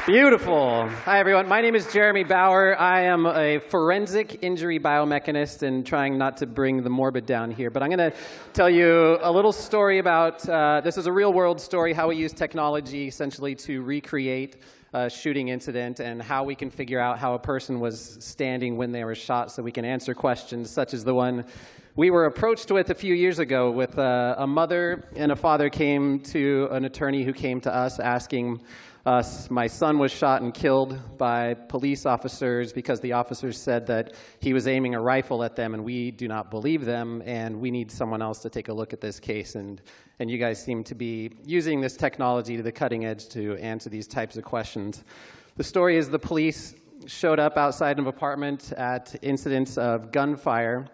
Beautiful. Hi, everyone. My name is Jeremy Bauer. I am a forensic injury biomechanist and trying not to bring the morbid down here. But I'm going to tell you a little story about, this is a real-world story, how we use technology essentially to recreate a shooting incident and how we can figure out how a person was standing when they were shot so we can answer questions such as the one we were approached with a few years ago with a mother and a father came to an attorney who came to us asking us, my son was shot and killed by police officers because the officers said that he was aiming a rifle at them, and we do not believe them, and we need someone else to take a look at this case. And you guys seem to be using this technology to the cutting edge to answer these types of questions. The story is the police showed up outside of an apartment at incidents of gunfire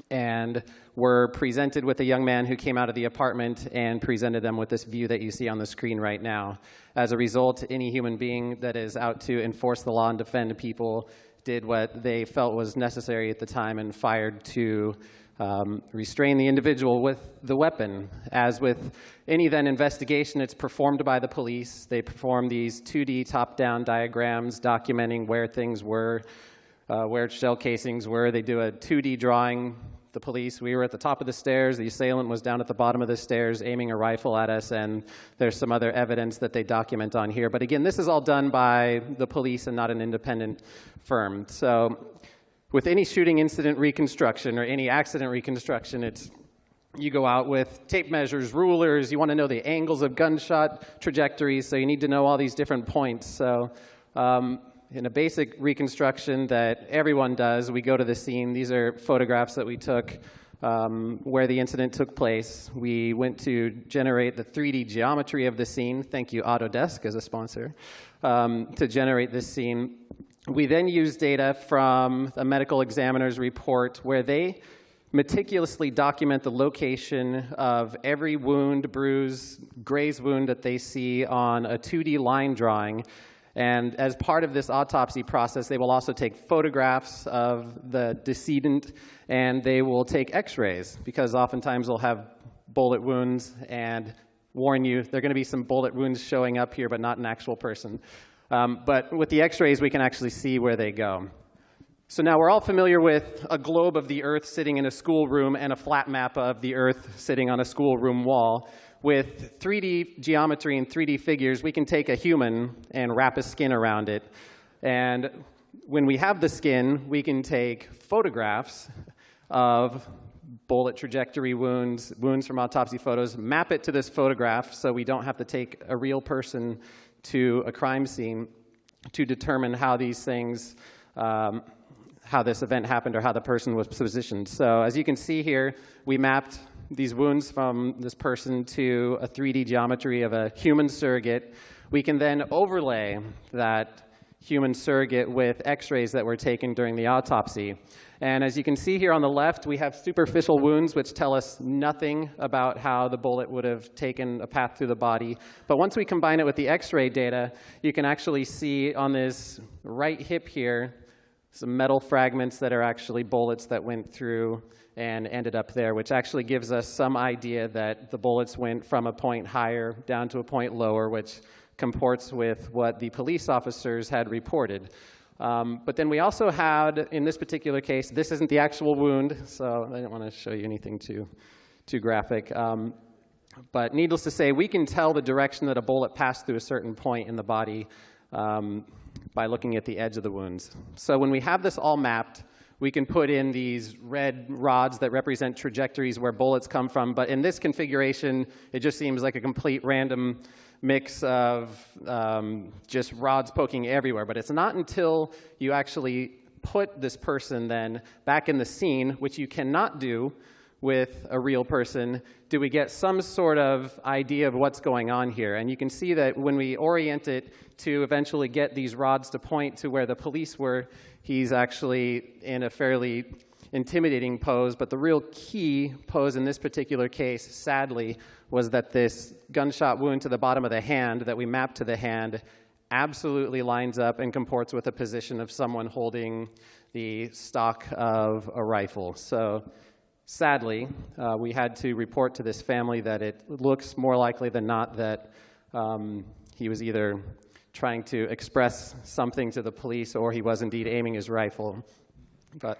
and were presented with a young man who came out of the apartment and presented them with this view that you see on the screen right now. As a result, any human being that is out to enforce the law and defend people did what they felt was necessary at the time and fired to restrain the individual with the weapon. As with any then investigation, it's performed by the police. They perform these 2D top-down diagrams documenting where things were, where shell casings were. They do a 2D drawing. The police, we were at the top of the stairs. The assailant was down at the bottom of the stairs aiming a rifle at us, and there's some other evidence that they document on here. But again, this is all done by the police and not an independent firm. So with any shooting incident reconstruction or any accident reconstruction, it's you go out with tape measures, rulers. You want to know the angles of gunshot trajectories, so you need to know all these different points. So in a basic reconstruction that everyone does, we go to the scene. These are photographs that we took where the incident took place. We went to generate the 3D geometry of the scene. Thank you, Autodesk, as a sponsor, to generate this scene. We then use data from a medical examiner's report where they meticulously document the location of every wound, bruise, graze wound that they see on a 2D line drawing. And as part of this autopsy process, they will also take photographs of the decedent, and they will take X-rays, because oftentimes they'll have bullet wounds, and warn you, there are going to be some bullet wounds showing up here, but not an actual person. But with the X-rays, we can actually see where they go. So now we're all familiar with a globe of the Earth sitting in a schoolroom and a flat map of the Earth sitting on a schoolroom wall. With 3D geometry and 3D figures, we can take a human and wrap a skin around it. And when we have the skin, we can take photographs of bullet trajectory wounds, wounds from autopsy photos, map it to this photograph so we don't have to take a real person to a crime scene to determine how these things, how this event happened or how the person was positioned. So as you can see here, we mapped these wounds from this person to a 3D geometry of a human surrogate. We can then overlay that human surrogate with X-rays that were taken during the autopsy. And as you can see here on the left, we have superficial wounds which tell us nothing about how the bullet would have taken a path through the body. But once we combine it with the X-ray data, you can actually see on this right hip here some metal fragments that are actually bullets that went through and ended up there, which actually gives us some idea that the bullets went from a point higher down to a point lower, which comports with what the police officers had reported. But then we also had, in this particular case, this isn't the actual wound, so I didn't want to show you anything too graphic. But needless to say, we can tell the direction that a bullet passed through a certain point in the body by looking at the edge of the wounds. So when we have this all mapped, we can put in these red rods that represent trajectories where bullets come from. But in this configuration, it just seems like a complete random mix of just rods poking everywhere. But it's not until you actually put this person then back in the scene, which you cannot do with a real person, do we get some sort of idea of what's going on here. And you can see that when we orient it to eventually get these rods to point to where the police were, he's actually in a fairly intimidating pose. But the real key pose in this particular case, sadly, was that this gunshot wound to the bottom of the hand that we mapped to the hand absolutely lines up and comports with the position of someone holding the stock of a rifle. So sadly, we had to report to this family that it looks more likely than not that he was either trying to express something to the police, or he was indeed aiming his rifle. But